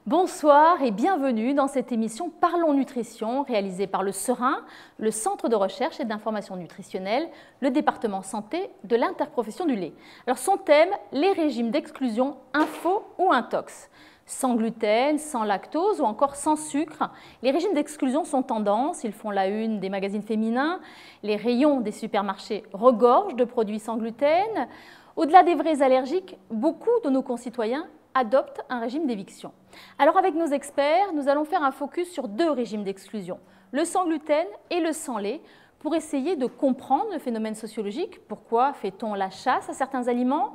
Bonsoir et bienvenue dans cette émission Parlons Nutrition réalisée par le Serin, le Centre de recherche et d'information nutritionnelle, le département santé de l'interprofession du lait. Alors son thème, les régimes d'exclusion info ou intox. Sans gluten, sans lactose ou encore sans sucre, les régimes d'exclusion sont tendance, ils font la une des magazines féminins, les rayons des supermarchés regorgent de produits sans gluten. Au-delà des vrais allergiques, beaucoup de nos concitoyens adoptent un régime d'éviction. Alors avec nos experts, nous allons faire un focus sur deux régimes d'exclusion, le sans gluten et le sans lait, pour essayer de comprendre le phénomène sociologique, pourquoi fait-on la chasse à certains aliments.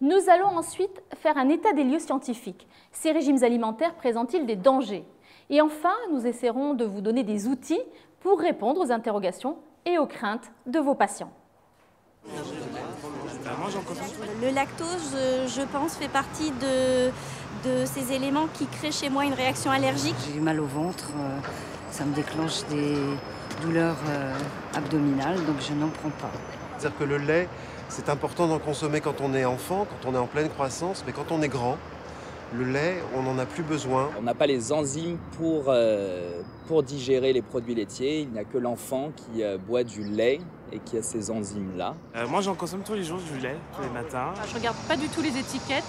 Nous allons ensuite faire un état des lieux scientifique. Ces régimes alimentaires présentent-ils des dangers? Et enfin, nous essaierons de vous donner des outils pour répondre aux interrogations et aux craintes de vos patients. Le lactose, je pense, fait partie de ces éléments qui créent chez moi une réaction allergique. J'ai mal au ventre, ça me déclenche des douleurs abdominales, donc je n'en prends pas. C'est-à-dire que le lait, c'est important d'en consommer quand on est enfant, quand on est en pleine croissance, mais quand on est grand, le lait, on n'en a plus besoin. On n'a pas les enzymes pour digérer les produits laitiers. Il n'y a que l'enfant qui boit du lait et qui a ces enzymes-là. Moi, j'en consomme tous les jours du lait, tous les matins. Je ne regarde pas du tout les étiquettes.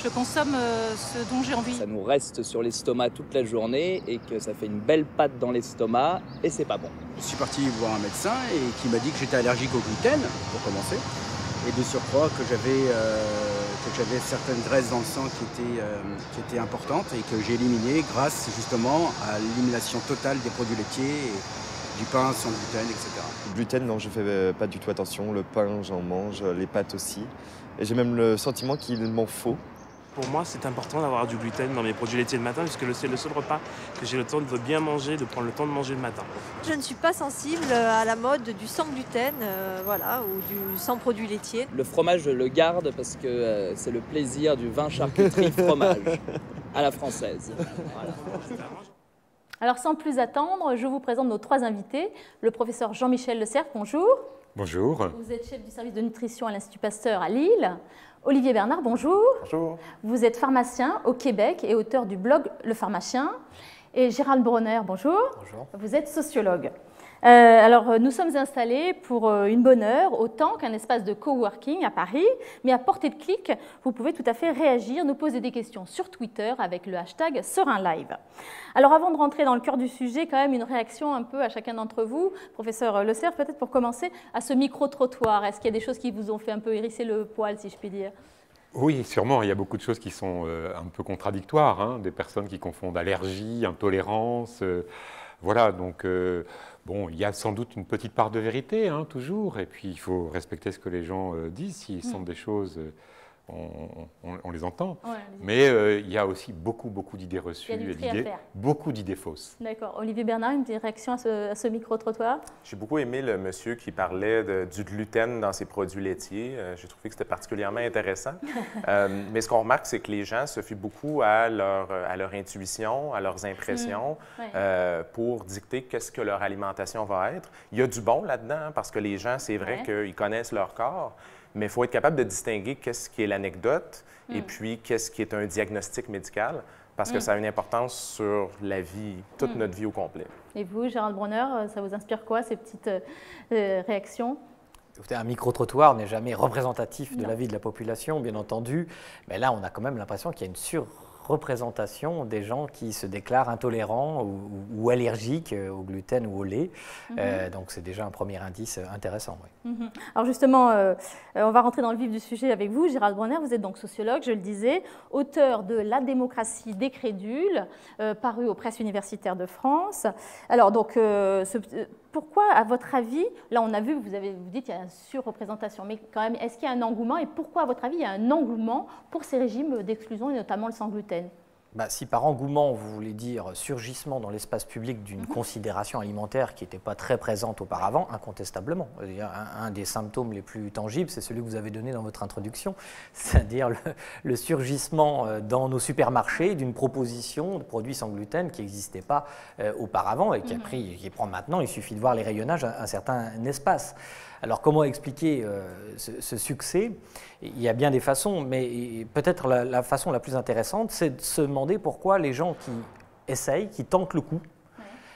Je consomme ce dont j'ai envie. Ça nous reste sur l'estomac toute la journée et que ça fait une belle pâte dans l'estomac et c'est pas bon. Je suis parti voir un médecin et qui m'a dit que j'étais allergique au gluten, pour commencer. Et de surcroît que j'avais certaines graisses dans le sang qui étaient importantes et que j'ai éliminées grâce justement à l'élimination totale des produits laitiers, du pain sans gluten, etc. Le gluten, non, je fais pas du tout attention. Le pain, j'en mange, les pâtes aussi. Et j'ai même le sentiment qu'il m'en faut. Pour moi, c'est important d'avoir du gluten dans mes produits laitiers le matin, puisque c'est le seul repas que j'ai le temps de bien manger, de prendre le temps de manger le matin. Je ne suis pas sensible à la mode du sans gluten, ou du sans produits laitiers. Le fromage, je le garde parce que c'est le plaisir du vin charcuterie fromage à la française. Voilà. Alors sans plus attendre, je vous présente nos trois invités. Le professeur Jean-Michel Le Cerf, bonjour. Bonjour. Vous êtes chef du service de nutrition à l'Institut Pasteur à Lille. Olivier Bernard, bonjour. Bonjour. Vous êtes pharmacien au Québec et auteur du blog Le Pharmacien. Et Gérald Bronner, bonjour. Bonjour. Vous êtes sociologue. Alors, nous sommes installés pour une bonne heure, autant qu'un espace de coworking à Paris, mais à portée de clic, vous pouvez tout à fait réagir, nous poser des questions sur Twitter avec le hashtag #SerinLive. Alors, avant de rentrer dans le cœur du sujet, quand même une réaction un peu à chacun d'entre vous. Professeur Le Cerf, peut-être pour commencer, à ce micro-trottoir. Est-ce qu'il y a des choses qui vous ont fait un peu hérisser le poil, si je puis dire ? Oui, sûrement. Il y a beaucoup de choses qui sont un peu contradictoires, hein, des personnes qui confondent allergie, intolérance. Voilà, donc bon, il y a sans doute une petite part de vérité, hein, toujours. Et puis, il faut respecter ce que les gens disent. S'ils sentent des choses, on les entend. Ouais, mais il y a aussi beaucoup d'idées reçues, beaucoup d'idées fausses. D'accord. Olivier Bernard, une petite réaction à ce micro-trottoir? J'ai beaucoup aimé le monsieur qui parlait du gluten dans ses produits laitiers. J'ai trouvé que c'était particulièrement intéressant. Mais ce qu'on remarque, c'est que les gens se fient beaucoup à leur intuition, à leurs impressions pour dicter qu'est-ce que leur alimentation va être. Il y a du bon là-dedans, hein, parce que les gens, c'est vrai qu'ils connaissent leur corps. Mais il faut être capable de distinguer qu'est-ce qui est l'anecdote et puis qu'est-ce qui est un diagnostic médical, parce que ça a une importance sur la vie, toute notre vie au complet. Et vous, Gérald Bronner, ça vous inspire quoi, ces petites réactions? Un micro-trottoir n'est jamais représentatif de la vie de la population, bien entendu. Mais là, on a quand même l'impression qu'il y a une surreprésentation des gens qui se déclarent intolérants ou allergiques au gluten ou au lait. Donc, c'est déjà un premier indice intéressant. Oui. Alors justement, on va rentrer dans le vif du sujet avec vous. Gérald Bronner, vous êtes donc sociologue, je le disais, auteur de La démocratie des crédules, paru aux presses universitaires de France. Alors donc, pourquoi, à votre avis, là on a vu, vous dites qu'il y a une surreprésentation, mais quand même, est-ce qu'il y a un engouement et pourquoi, à votre avis, il y a un engouement pour ces régimes d'exclusion et notamment le sans gluten? Si par engouement, vous voulez dire surgissement dans l'espace public d'une considération alimentaire qui n'était pas très présente auparavant, incontestablement. Un des symptômes les plus tangibles, c'est celui que vous avez donné dans votre introduction, c'est-à-dire le surgissement dans nos supermarchés d'une proposition de produits sans gluten qui n'existait pas auparavant et qui prend maintenant, il suffit de voir les rayonnages, un certain espace. Alors comment expliquer ce succès? Il y a bien des façons, mais peut-être la façon la plus intéressante, c'est de se demander pourquoi les gens qui essayent, qui tentent le coup,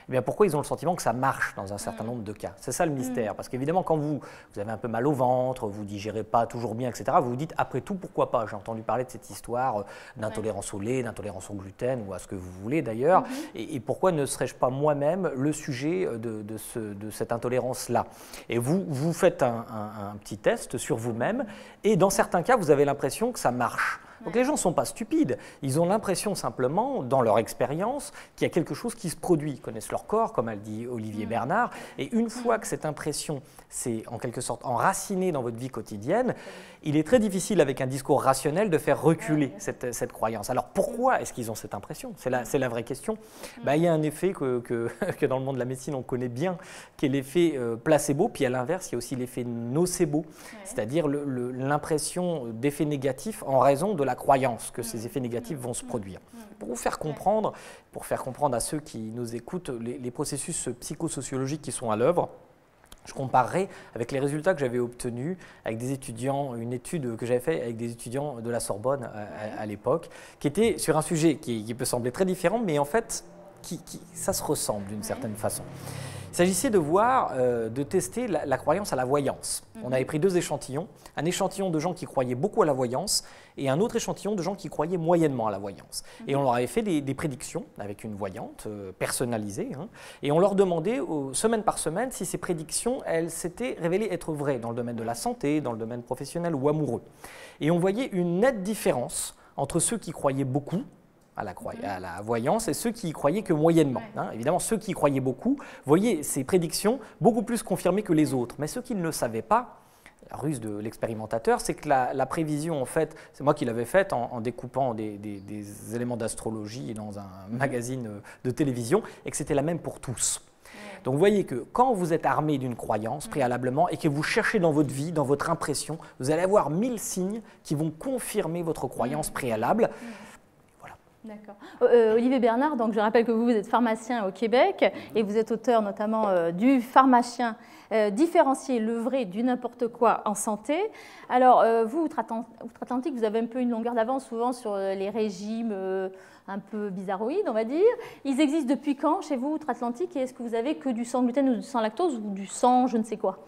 eh bien pourquoi ils ont le sentiment que ça marche dans un certain nombre de cas. C'est ça le mystère, parce qu'évidemment quand vous avez un peu mal au ventre, vous digérez pas toujours bien, etc., vous vous dites après tout pourquoi pas. J'ai entendu parler de cette histoire d'intolérance au lait, d'intolérance au gluten, ou à ce que vous voulez d'ailleurs, et pourquoi ne serais-je pas moi-même le sujet de cette intolérance-là? Et vous faites un petit test sur vous-même, et dans certains cas vous avez l'impression que ça marche. Donc les gens ne sont pas stupides, ils ont l'impression simplement, dans leur expérience, qu'il y a quelque chose qui se produit. Ils connaissent leur corps, comme a dit Olivier Bernard, et une fois que cette impression s'est en quelque sorte enracinée dans votre vie quotidienne, il est très difficile avec un discours rationnel de faire reculer cette croyance. Alors pourquoi est-ce qu'ils ont cette impression? C'est la vraie question. Il y a un effet que dans le monde de la médecine on connaît bien, qui est l'effet placebo, puis à l'inverse il y a aussi l'effet nocebo, c'est-à-dire l'impression d'effets négatifs en raison de la croyance que ces effets négatifs vont se produire. Pour vous faire comprendre, à ceux qui nous écoutent, les processus psychosociologiques qui sont à l'œuvre, je comparerai avec les résultats que j'avais obtenus avec des étudiants, une étude que j'avais faite avec des étudiants de la Sorbonne à l'époque, qui était sur un sujet qui peut sembler très différent, mais en fait, ça se ressemble d'une certaine façon. Il s'agissait de voir, de tester la croyance à la voyance. On avait pris deux échantillons, un échantillon de gens qui croyaient beaucoup à la voyance et un autre échantillon de gens qui croyaient moyennement à la voyance. Et on leur avait fait des prédictions avec une voyante personnalisée, et on leur demandait semaine par semaine si ces prédictions, elles s'étaient révélées être vraies dans le domaine de la santé, dans le domaine professionnel ou amoureux. Et on voyait une nette différence entre ceux qui croyaient beaucoup à la voyance et ceux qui y croyaient que moyennement. Évidemment, ceux qui y croyaient beaucoup voyaient ces prédictions beaucoup plus confirmées que les autres. Mais ceux qui ne le savaient pas, la ruse de l'expérimentateur, c'est que la prévision, en fait, c'est moi qui l'avais faite en découpant des éléments d'astrologie dans un magazine de télévision, et que c'était la même pour tous. Donc vous voyez que quand vous êtes armé d'une croyance préalablement et que vous cherchez dans votre vie, dans votre impression, vous allez avoir 1000 signes qui vont confirmer votre croyance préalable. D'accord. Olivier Bernard, donc je rappelle que vous êtes pharmacien au Québec et vous êtes auteur notamment du pharmacien différencier le vrai du n'importe quoi en santé. Alors vous, outre-Atlantique, vous avez un peu une longueur d'avance souvent sur les régimes un peu bizarroïdes, on va dire. Ils existent depuis quand chez vous, outre-Atlantique, et est-ce que vous avez que du sang gluten ou du sang lactose ou du sang je ne sais quoi?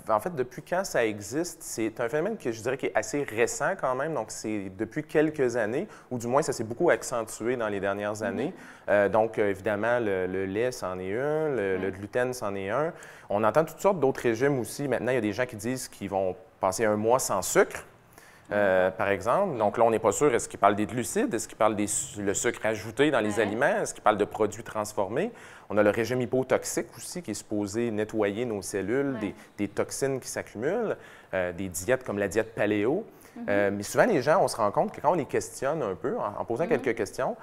En fait, depuis quand ça existe, c'est un phénomène que je dirais qui est assez récent quand même. Donc, c'est depuis quelques années, ou du moins, ça s'est beaucoup accentué dans les dernières années. Donc, évidemment, le lait, c'en est un, le gluten, c'en est un. On entend toutes sortes d'autres régimes aussi. Maintenant, il y a des gens qui disent qu'ils vont passer un mois sans sucre. Par exemple. Donc là, on n'est pas sûr, est-ce qu'il parle des glucides, est-ce qu'il parle le sucre ajouté dans les aliments, est-ce qu'il parle de produits transformés? On a le régime hypotoxique aussi qui est supposé nettoyer nos cellules, des toxines qui s'accumulent, des diètes comme la diète paléo. Mais souvent, les gens, on se rend compte que quand on les questionne un peu, en posant quelques questions,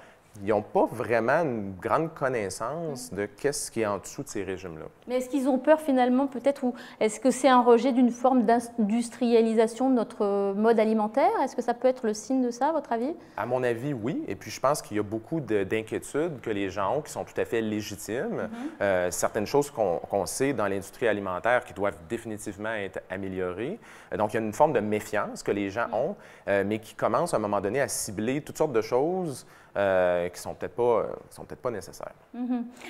ils n'ont pas vraiment une grande connaissance de qu'est-ce qui est en dessous de ces régimes-là. Mais est-ce qu'ils ont peur finalement peut-être, ou est-ce que c'est un rejet d'une forme d'industrialisation de notre mode alimentaire? Est-ce que ça peut être le signe de ça, à votre avis? À mon avis, oui. Et puis je pense qu'il y a beaucoup d'inquiétudes que les gens ont qui sont tout à fait légitimes. Certaines choses qu'on sait dans l'industrie alimentaire qui doivent définitivement être améliorées. Donc il y a une forme de méfiance que les gens ont, mais qui commencent à un moment donné à cibler toutes sortes de choses qui ne sont peut-être pas nécessaires.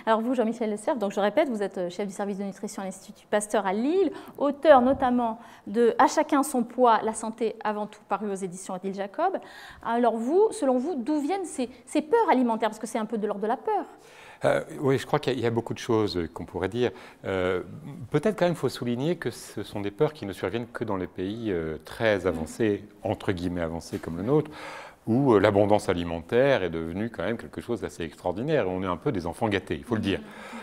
Alors vous, Jean-Michel Lesserve, donc je répète, vous êtes chef du service de nutrition à l'Institut Pasteur à Lille, auteur notamment de « À chacun son poids, la santé avant tout » paru aux éditions Odile Jacob. Alors vous, selon vous, d'où viennent ces peurs alimentaires? Parce que c'est un peu de l'ordre de la peur. Oui, je crois qu'il y a beaucoup de choses qu'on pourrait dire. Peut-être quand même il faut souligner que ce sont des peurs qui ne surviennent que dans les pays très avancés, entre guillemets avancés comme le nôtre, où l'abondance alimentaire est devenue quand même quelque chose d'assez extraordinaire. On est un peu des enfants gâtés, il faut le dire.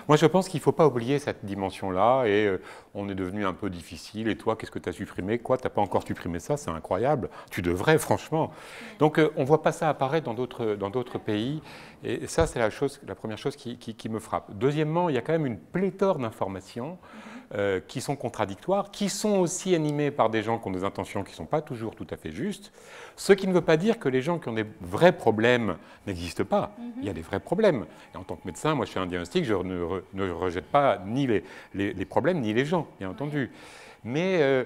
Moi, je pense qu'il ne faut pas oublier cette dimension-là, et on est devenu un peu difficile. Et toi, qu'est-ce que tu as supprimé? Quoi, tu n'as pas encore supprimé ça? C'est incroyable. Tu devrais, franchement. Donc, on ne voit pas ça apparaître dans d'autres pays. Et ça, c'est la première chose qui me frappe. Deuxièmement, il y a quand même une pléthore d'informations qui sont contradictoires, qui sont aussi animés par des gens qui ont des intentions qui ne sont pas toujours tout à fait justes, ce qui ne veut pas dire que les gens qui ont des vrais problèmes n'existent pas. Il y a des vrais problèmes. Et en tant que médecin, moi je fais un diagnostic, je ne rejette pas ni les problèmes ni les gens, bien entendu. Mais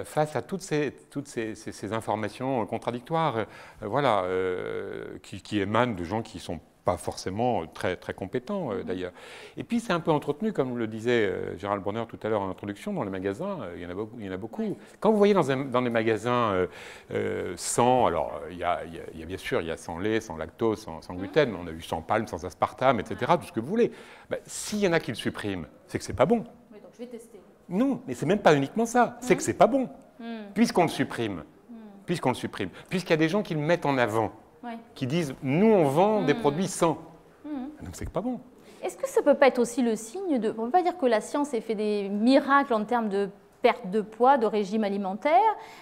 face à toutes ces informations contradictoires, voilà, qui émanent de gens qui ne sont pas forcément très, très compétents d'ailleurs. Et puis c'est un peu entretenu, comme le disait Gérald Bronner tout à l'heure en introduction, dans les magasins, il y en a beaucoup. Quand vous voyez dans les magasins sans, alors il y a bien sûr, il y a sans lait, sans lactose, sans gluten, mais on a eu sans palme, sans aspartame, etc., tout ce que vous voulez. Ben, s'il y en a qui le suppriment, c'est que c'est pas bon. Oui, donc je vais tester. Non, mais c'est même pas uniquement ça, c'est que c'est pas bon, puisqu'on le supprime, puisqu'il y a des gens qui le mettent en avant. Qui disent « nous, on vend des produits sans ». Donc, c'est pas bon. Est-ce que ça ne peut pas être aussi le signe de… On ne peut pas dire que la science ait fait des miracles en termes de perte de poids, de régime alimentaire.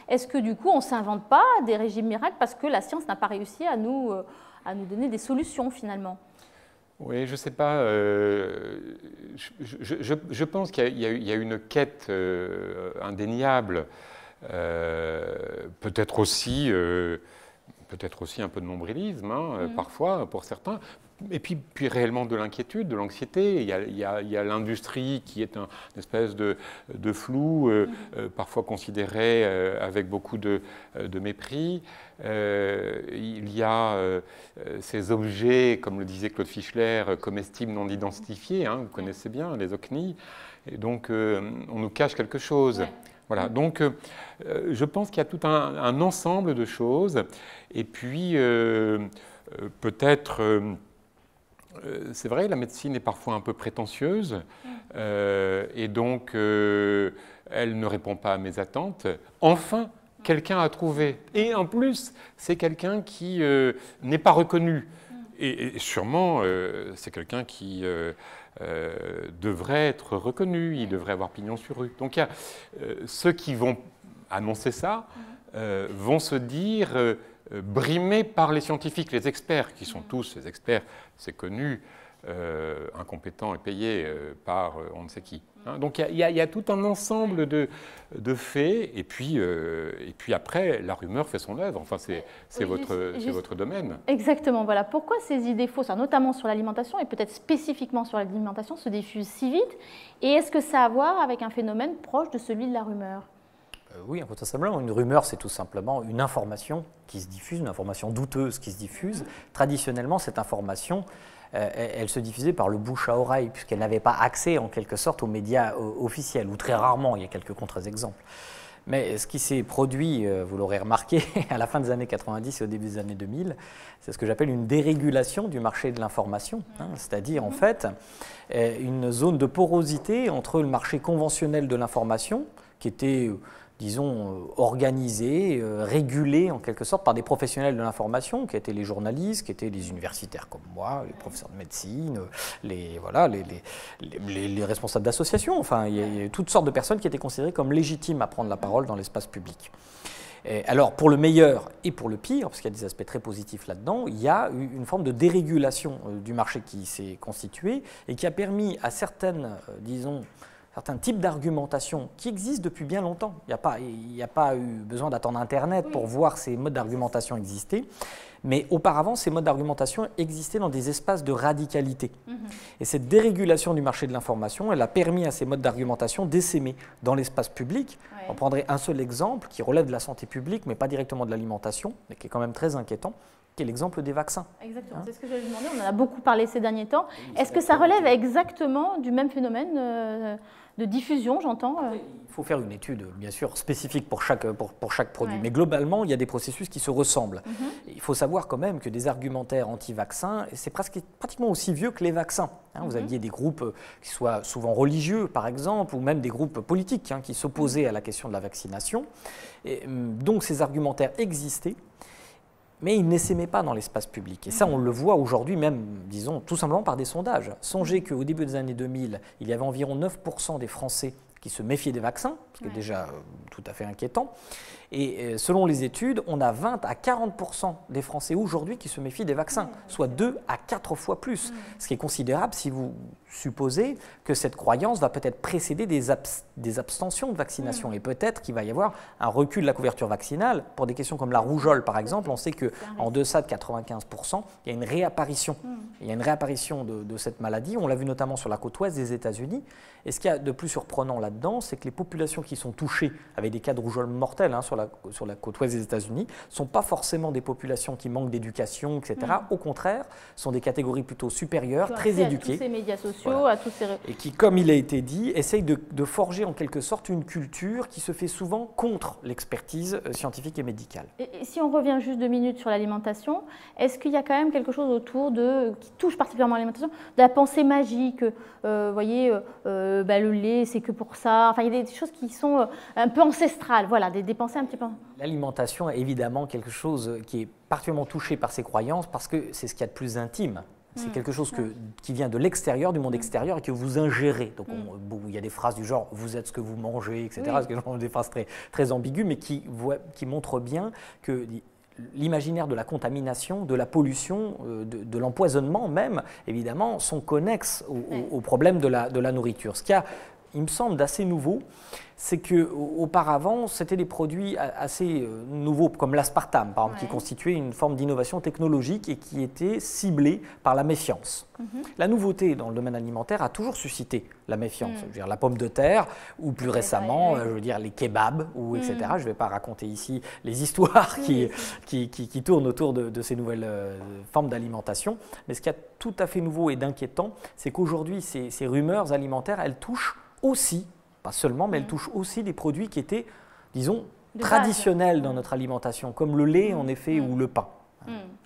Est-ce que, du coup, on ne s'invente pas des régimes miracles parce que la science n'a pas réussi à nous donner des solutions, finalement? Oui, je ne sais pas. Je pense qu'il y a une quête indéniable, peut-être aussi un peu de nombrilisme, parfois, pour certains, et puis réellement de l'inquiétude, de l'anxiété. Il y a l'industrie qui est une espèce de flou, parfois considéré avec beaucoup de mépris. Il y a ces objets, comme le disait Claude Fischler, comestibles non identifiés, vous connaissez bien, les OCNI, et donc on nous cache quelque chose. Ouais. Voilà, donc je pense qu'il y a tout un ensemble de choses, et puis peut-être, c'est vrai, la médecine est parfois un peu prétentieuse, et donc elle ne répond pas à mes attentes. Enfin, quelqu'un a trouvé, et en plus, c'est quelqu'un qui n'est pas reconnu, et sûrement c'est quelqu'un qui… devrait être reconnu, il devrait avoir pignon sur rue. Donc il y a ceux qui vont annoncer ça vont se dire brimés par les scientifiques, les experts, qui sont tous, les experts, c'est connu, incompétents et payés par on ne sait qui. Donc il y a tout un ensemble de faits, et puis après, la rumeur fait son œuvre. Enfin, c'est votre domaine. Exactement, voilà. Pourquoi ces idées fausses, notamment sur l'alimentation, et peut-être spécifiquement sur l'alimentation, se diffusent si vite? Et est-ce que ça a à voir avec un phénomène proche de celui de la rumeur? Oui, incontestablement. Une rumeur, c'est tout simplement une information qui se diffuse, une information douteuse qui se diffuse. Traditionnellement, cette information… elle se diffusait par le bouche à oreille, puisqu'elle n'avait pas accès en quelque sorte aux médias officiels, ou très rarement, il y a quelques contre-exemples. Mais ce qui s'est produit, vous l'aurez remarqué, à la fin des années 90 et au début des années 2000, c'est ce que j'appelle une dérégulation du marché de l'information, c'est-à-dire en fait une zone de porosité entre le marché conventionnel de l'information, qui était… disons, organisé, régulé en quelque sorte par des professionnels de l'information, qui étaient les journalistes, qui étaient les universitaires comme moi, les professeurs de médecine, les responsables d'associations. Enfin, il y a toutes sortes de personnes qui étaient considérées comme légitimes à prendre la parole dans l'espace public. Et alors, pour le meilleur et pour le pire, parce qu'il y a des aspects très positifs là-dedans, il y a une forme de dérégulation du marché qui s'est constituée et qui a permis à certains types d'argumentation qui existent depuis bien longtemps. Il n'y a pas eu besoin d'attendre Internet pour voir ces modes d'argumentation exister. Mais auparavant, ces modes d'argumentation existaient dans des espaces de radicalité. Et cette dérégulation du marché de l'information, elle a permis à ces modes d'argumentation d'essaimer dans l'espace public. On prendrait un seul exemple qui relève de la santé publique, mais pas directement de l'alimentation, mais qui est quand même très inquiétant, qui est l'exemple des vaccins. Exactement, c'est ce que j'allais demander, on en a beaucoup parlé ces derniers temps. Est-ce que ça relève exactement du même phénomène de diffusion, j'entends Il faut faire une étude, bien sûr, spécifique pour chaque produit. Mais globalement, il y a des processus qui se ressemblent. Il faut savoir quand même que des argumentaires anti-vaccins, c'est pratiquement aussi vieux que les vaccins. Vous aviez des groupes qui soient souvent religieux, par exemple, ou même des groupes politiques qui s'opposaient à la question de la vaccination. Et donc ces argumentaires existaient, mais ils n'essaimaient pas dans l'espace public. Et ça, on le voit aujourd'hui même, disons, tout simplement par des sondages. Songez qu'au début des années 2000, il y avait environ 9% des Français qui se méfiaient des vaccins, ce qui est déjà tout à fait inquiétant. Et selon les études, on a 20 à 40% des Français aujourd'hui qui se méfient des vaccins, soit 2 à 4 fois plus, ce qui est considérable si vous supposer que cette croyance va peut-être précéder des abstentions de vaccination et peut-être qu'il va y avoir un recul de la couverture vaccinale. Pour des questions comme la rougeole, par exemple, on sait qu'en deçà de 95%, il y a une réapparition. Il y a une réapparition de cette maladie. On l'a vu notamment sur la côte ouest des États-Unis. Et ce qu'il y a de plus surprenant là-dedans, c'est que les populations qui sont touchées avec des cas de rougeole mortels sur la côte ouest des États-Unis ne sont pas forcément des populations qui manquent d'éducation, etc. Au contraire, sont des catégories plutôt supérieures, très éduquées. À tous ces médias sociaux, à tous ces... Et qui, comme il a été dit, essayent de forger en quelque sorte une culture qui se fait souvent contre l'expertise scientifique et médicale. Et si on revient juste 2 minutes sur l'alimentation, est-ce qu'il y a quand même quelque chose autour qui touche particulièrement l'alimentation, de la pensée magique, vous voyez, le lait, c'est que pour ça. Enfin, il y a des choses qui sont un peu ancestrales, voilà, des pensées un petit peu... L'alimentation est évidemment quelque chose qui est particulièrement touché par ses croyances parce que c'est ce qu'il y a de plus intime. C'est quelque chose qui vient de l'extérieur, du monde extérieur, et que vous ingérez. Donc, il y a des phrases du genre « vous êtes ce que vous mangez », etc. Ce sont des phrases très, très ambiguës, mais qui montrent bien que l'imaginaire de la contamination, de la pollution, de l'empoisonnement même, évidemment, sont connexes au problème de la nourriture. Ce qu'il y a, il me semble, d'assez nouveau, c'est qu'auparavant, c'était des produits assez nouveaux, comme l'aspartame, par exemple, qui constituait une forme d'innovation technologique et qui était ciblée par la méfiance. La nouveauté dans le domaine alimentaire a toujours suscité la méfiance. Je veux dire, la pomme de terre, ou plus récemment, je veux dire, les kebabs, etc. Je ne vais pas raconter ici les histoires qui tournent autour de ces nouvelles formes d'alimentation. Mais ce qui est tout à fait nouveau et d'inquiétant, c'est qu'aujourd'hui, ces rumeurs alimentaires, elles touchent aussi, pas seulement, mais elles touchent aussi des produits qui étaient, disons, traditionnels dans notre alimentation, comme le lait, en effet, ou le pain.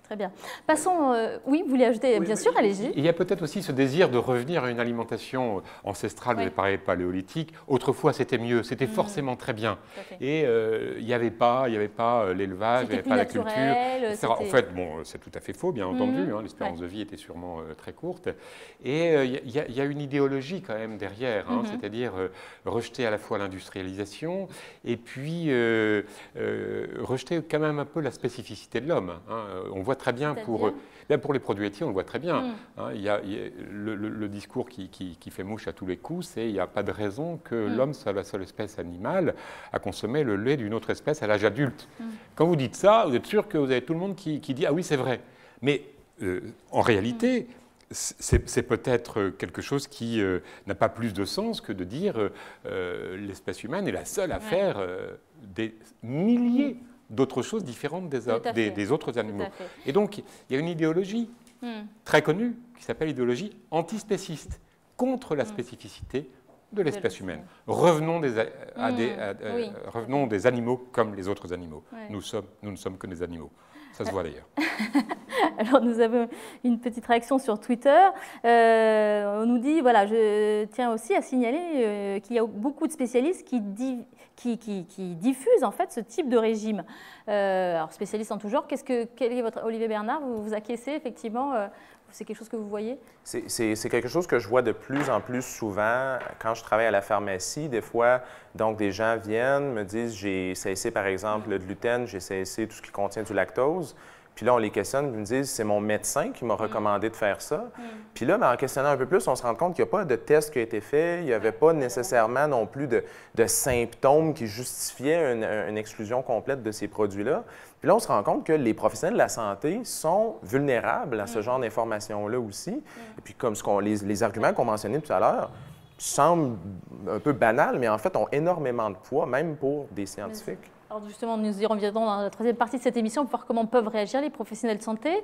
Très bien. Passons, oui, vous voulez ajouter, bien sûr, allez-y. Il y a peut-être aussi ce désir de revenir à une alimentation ancestrale, vous avez parlé paléolithique. Autrefois, c'était mieux, c'était forcément très bien. Et il n'y avait pas l'élevage, il n'y avait pas la culture. En fait, bon, c'est tout à fait faux, bien entendu. L'espérance de vie était sûrement très courte. Et il y a une idéologie quand même derrière, c'est-à-dire rejeter à la fois l'industrialisation et puis rejeter quand même un peu la spécificité de l'homme. On voit très bien pour les produits laitiers, on le voit très bien. Il y a le discours qui fait mouche à tous les coups, c'est il n'y a pas de raison que l'homme soit la seule espèce animale à consommer le lait d'une autre espèce à l'âge adulte. Quand vous dites ça, vous êtes sûr que vous avez tout le monde qui dit « ah oui, c'est vrai ». Mais en réalité, c'est peut-être quelque chose qui n'a pas plus de sens que de dire l'espèce humaine est la seule à faire des milliers d'autres choses différentes des autres animaux. Et donc, il y a une idéologie très connue qui s'appelle l'idéologie antispéciste, contre la spécificité de l'espèce humaine. Revenons des animaux comme les autres animaux. Nous ne sommes que des animaux. Ça se voit d'ailleurs. Alors, nous avons une petite réaction sur Twitter. On nous dit, voilà, je tiens aussi à signaler qu'il y a beaucoup de spécialistes qui diffusent en fait ce type de régime. Alors, spécialistes en tout genre, quel est votre... Olivier Bernard, vous acquiescez effectivement c'est quelque chose que vous voyez? C'est quelque chose que je vois de plus en plus souvent quand je travaille à la pharmacie. Des fois, donc, des gens viennent, me disent, j'ai cessé par exemple le gluten, j'ai cessé tout ce qui contient du lactose. Puis là, on les questionne, ils me disent, c'est mon médecin qui m'a recommandé de faire ça. Puis là, en questionnant un peu plus, on se rend compte qu'il n'y a pas de test qui a été fait, il n'y avait pas nécessairement non plus de symptômes qui justifiaient une exclusion complète de ces produits-là. Puis là, on se rend compte que les professionnels de la santé sont vulnérables à ce genre d'informations-là aussi. Et puis, comme les arguments qu'on mentionnait tout à l'heure, semblent un peu banals, mais en fait ont énormément de poids, même pour des scientifiques. Alors justement, nous y reviendrons dans la troisième partie de cette émission pour voir comment peuvent réagir les professionnels de santé.